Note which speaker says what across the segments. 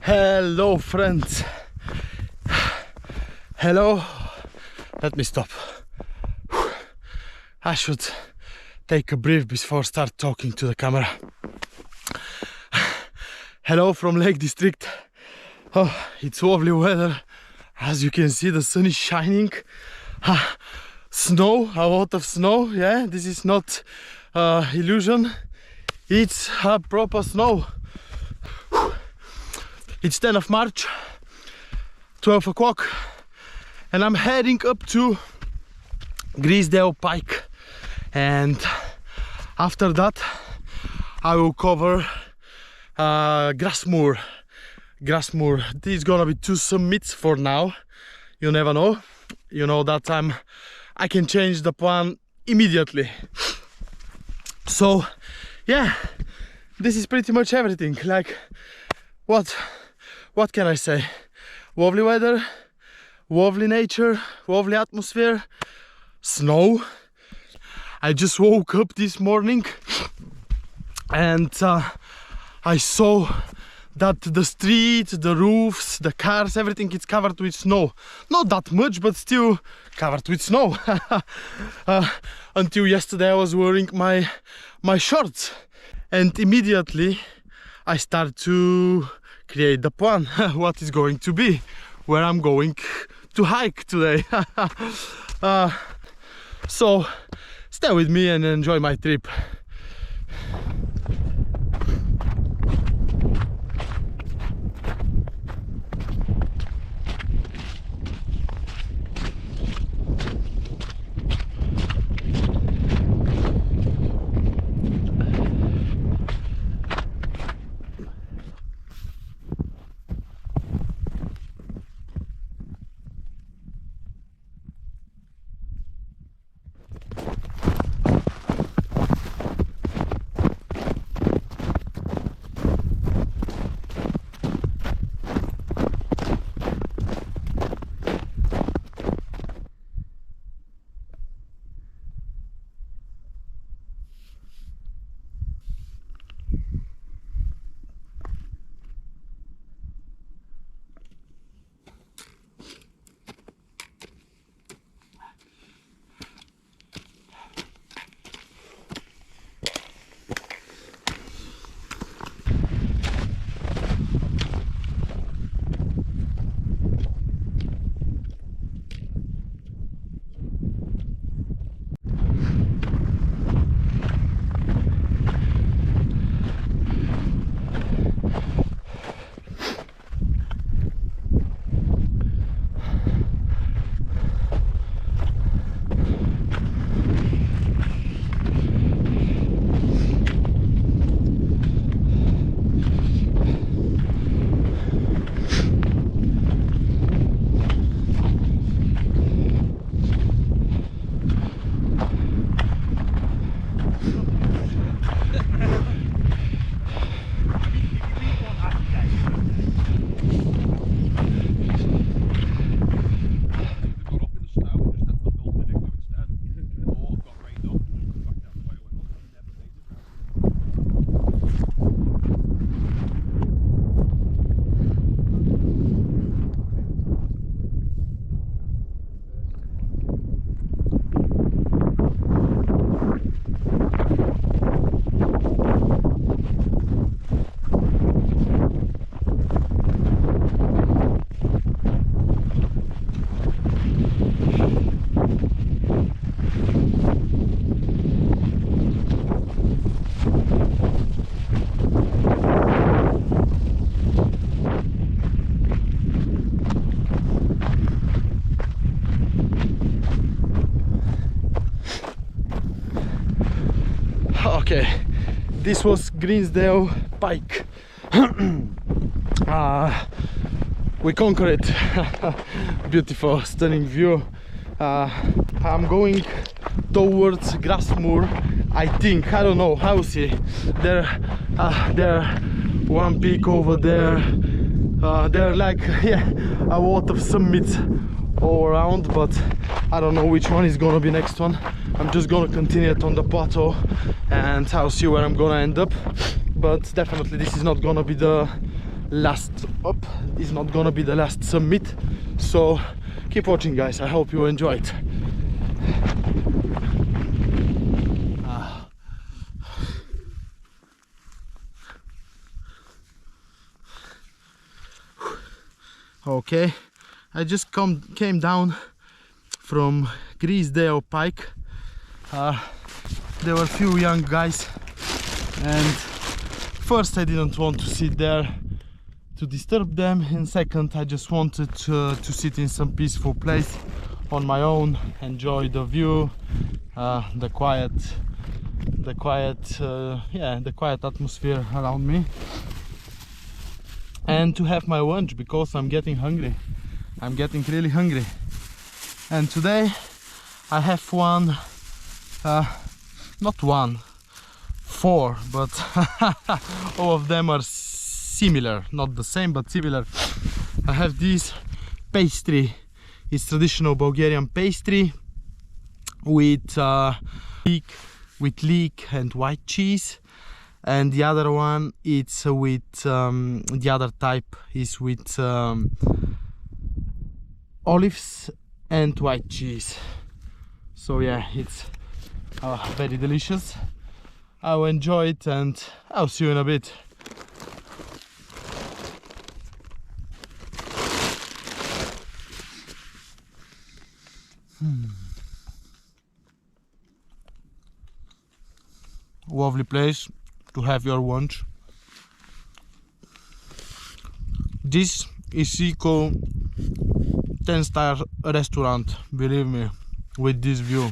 Speaker 1: Hello friends. Hello. Let me stop. I should take a breath before start talking to the camera. Hello from Lake District. Oh, it's lovely weather. As you can see, the sun is shining. Snow, a lot of snow. Yeah, this is not illusion. It's proper snow. It's 10th of March, 12 o'clock, and I'm heading up to Grisdale Pike, and after that I will cover Grasmoor. This is gonna be 2 summits for now. You never know. You know that I can change the plan immediately. So yeah, this is pretty much everything. Like, what can I say? Lovely weather, lovely nature, lovely atmosphere, snow. I just woke up this morning and I saw that the streets, the roofs, the cars, everything is covered with snow. Not that much, but still covered with snow. Until yesterday I was wearing my shorts, and immediately I start to create the plan. What is going to be, where I'm going to hike today. So stay with me and enjoy my trip. Okay, this was Grisdale Pike. We conquered it. Beautiful, stunning view. I'm going towards Grasmoor, I think. I don't know, I will see. There one peak over there. There are like, yeah, a lot of summits all around, but I don't know which one is gonna be next one. I'm just gonna continue it on the plateau and I'll see where I'm gonna end up. But definitely this is not gonna be the last up, is not gonna be the last summit. So keep watching, guys. I hope you enjoy it. Okay, I just came down from Greasedale Pike. There were a few young guys, and first I didn't want to sit there to disturb them, and second I just wanted to sit in some peaceful place on my own, enjoy the view, the quiet atmosphere around me, and to have my lunch, because I'm getting hungry. I'm getting really hungry. And today I have four, but all of them are similar, not the same but similar. I have this pastry. It's traditional Bulgarian pastry with leek and white cheese, and the other one it's with the other type is with olives and white cheese. So yeah, it's very delicious. I'll enjoy it and I'll see you in a bit. Lovely place to have your lunch. This is equal 10-star restaurant, believe me, with this view.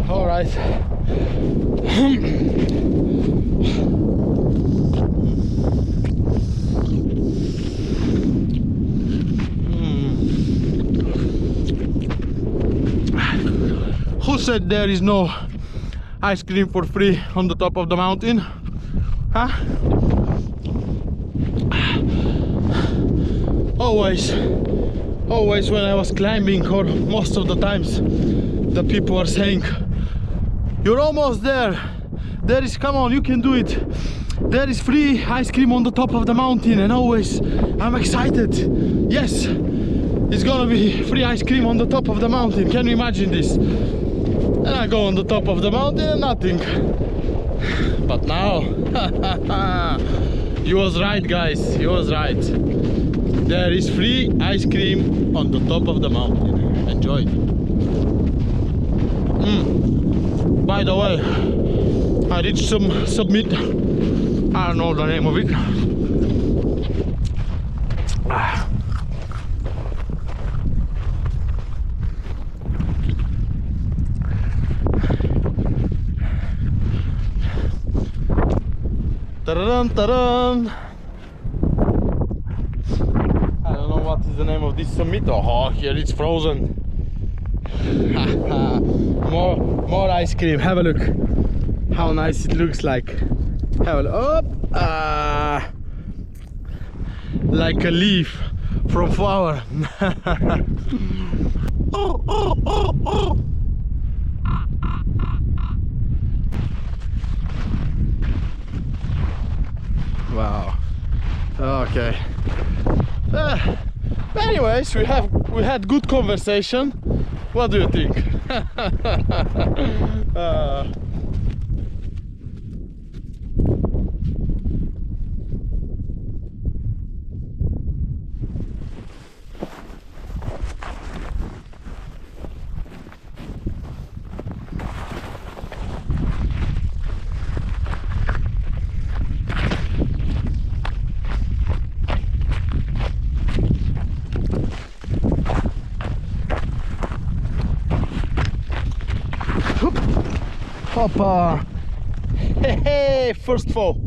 Speaker 1: All right. Who said there is no ice cream for free on the top of the mountain? Huh? Always when I was climbing, or most of the times, the people are saying, "You're almost there. There is, come on, you can do it. There is free ice cream on the top of the mountain." And always I'm excited. Yes, it's gonna be free ice cream on the top of the mountain. Can you imagine this? And I go on the top of the mountain and nothing. But now, you was right, guys. You was right. There is free ice cream on the top of the mountain. Enjoy. By the way, I did some submit. I don't know the name of it. Ta-da-dum. I don't know what is the name of this summit. Oh, here it's frozen. more ice cream. Have a look how nice it looks like. Have a look. Oh, like a leaf from flower. Oh. Wow. Okay. Anyways, we had good conversation. What do you think? Hoppa! Hey, first fall.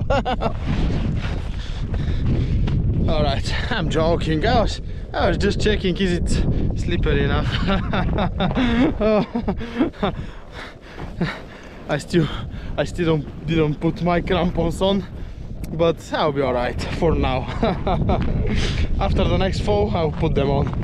Speaker 1: All right, I'm joking. I was just checking, is it slippery enough? I still didn't put my crampons on, but I'll be all right for now. After the next fall, I'll put them on.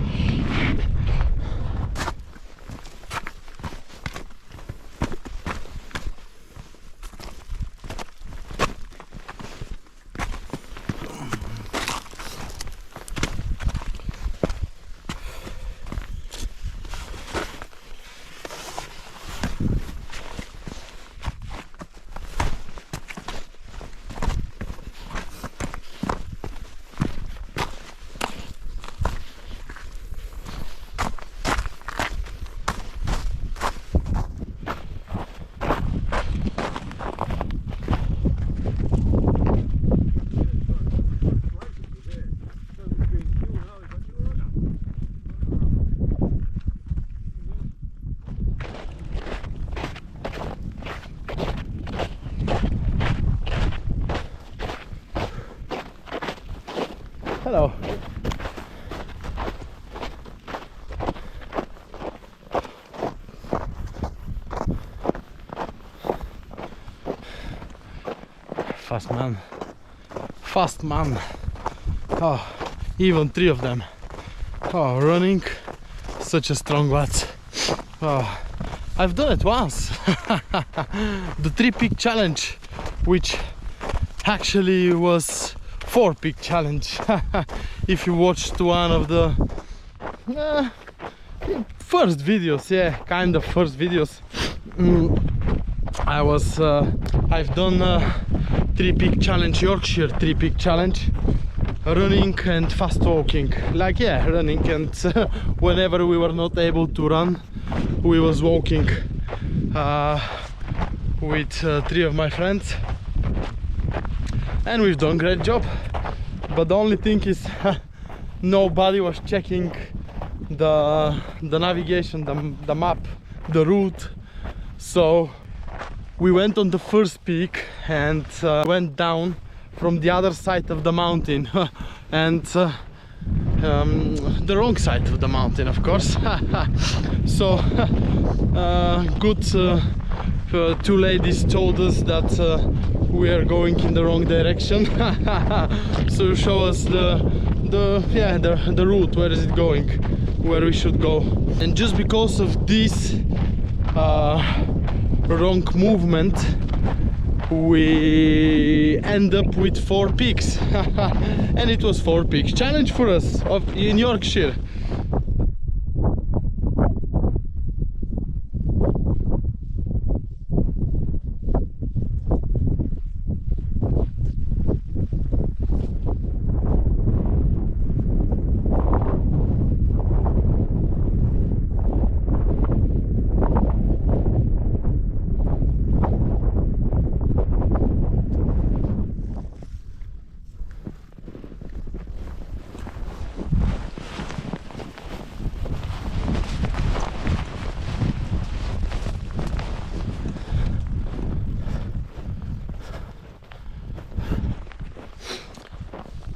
Speaker 1: Hello. Fast man. Fast man. Oh, even 3 of them. Oh, running. Such a strong lads. Oh, I've done it once. The 3-peak challenge, which actually was 4-peak challenge. If you watched one of the first videos, yeah, kind of first videos, I've done 3-peak challenge, Yorkshire 3-peak challenge, running and fast walking. Like, yeah, running, and whenever we were not able to run, we was walking with 3 of my friends. And we've done a great job, but the only thing is nobody was checking the navigation, the map, the route. So we went on the first peak and went down from the other side of the mountain and the wrong side of the mountain, of course. So good 2 ladies told us that we are going in the wrong direction. So show us the route, where is it going, where we should go. And just because of this wrong movement, we end up with 4 peaks. And it was 4 peaks challenge for us in Yorkshire.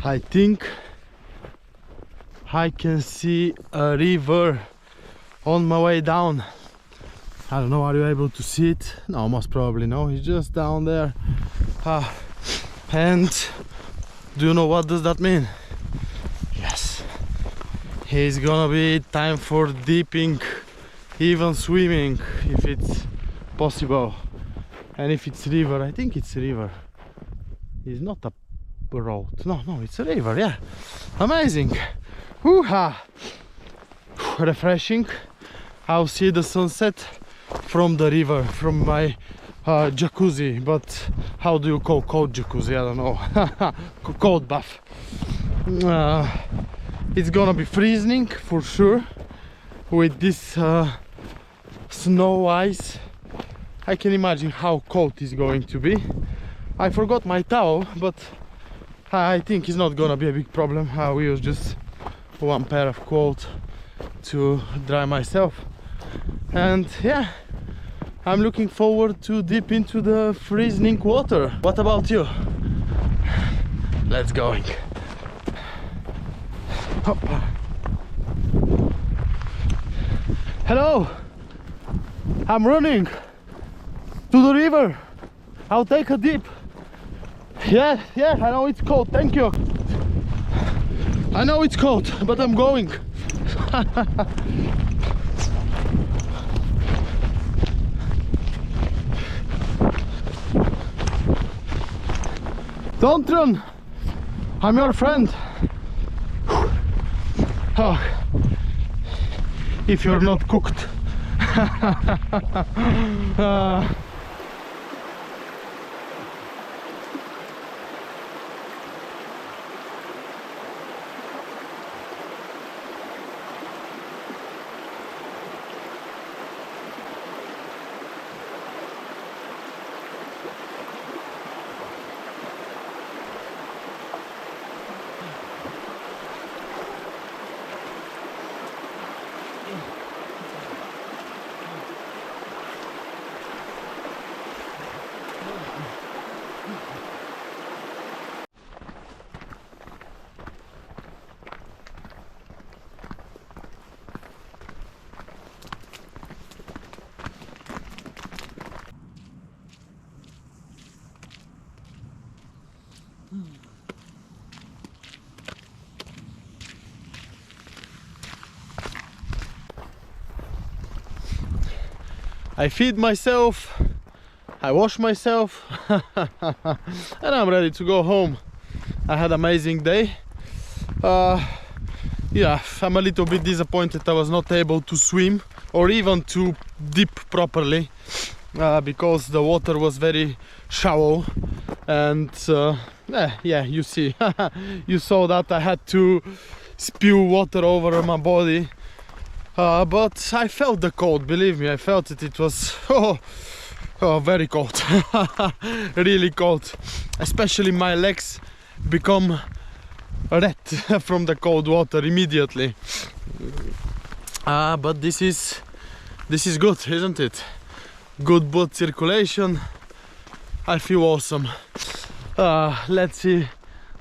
Speaker 1: I think I can see a river on my way down. I don't know, are you able to see it? No, most probably no, it's just down there. And do you know what does that mean? Yes, it's gonna be time for dipping, even swimming if it's possible. And if it's river, I think it's a river. It's not a road. No, it's a river, yeah. Amazing. Woo-ha! Refreshing. I'll see the sunset from the river, from my jacuzzi. But how do you call cold jacuzzi? I don't know. Cold bath. It's gonna be freezing for sure with this snow ice. I can imagine how cold it's going to be. I forgot my towel, but I think it's not gonna be a big problem. I will use just 1 pair of clothes to dry myself. And yeah, I'm looking forward to dip into the freezing water. What about you? Let's going. Hop. Hello, I'm running to the river. I'll take a dip. Yeah, I know it's cold, thank you. I know it's cold, but I'm going. Don't run, I'm your friend. Oh. If you're not cooked. I feed myself, I wash myself, and I'm ready to go home. I had an amazing day. Yeah, I'm a little bit disappointed I was not able to swim or even to dip properly because the water was very shallow, and yeah, you see, you saw that I had to spew water over my body. But I felt the cold, believe me, I felt it. It was very cold. Really cold. Especially my legs become red from the cold water immediately. But this is good, isn't it? Good blood circulation. I feel awesome. Let's see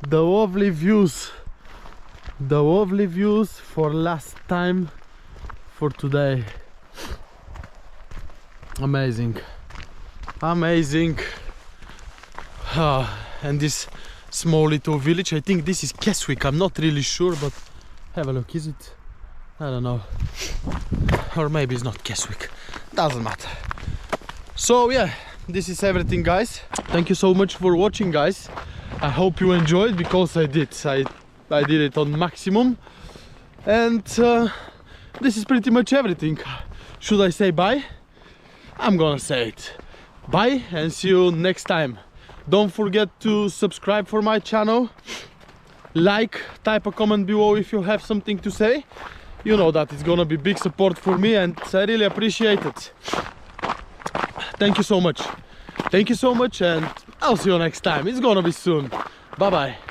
Speaker 1: the lovely views. The lovely views for last time. For today. Amazing, amazing. And this small little village, I think this is Keswick, I'm not really sure, but have a look. Is it? I don't know, or maybe it's not Keswick, doesn't matter. So yeah, this is everything, guys. Thank you so much for watching, guys. I hope you enjoyed, because I did. I did it on maximum, and this is pretty much everything. Should I say bye? I'm gonna say it. Bye, and see you next time. Don't forget to subscribe for my channel. Like, type a comment below if you have something to say. You know that it's gonna be big support for me, and I really appreciate it. Thank you so much. Thank you so much, and I'll see you next time. It's gonna be soon. Bye bye.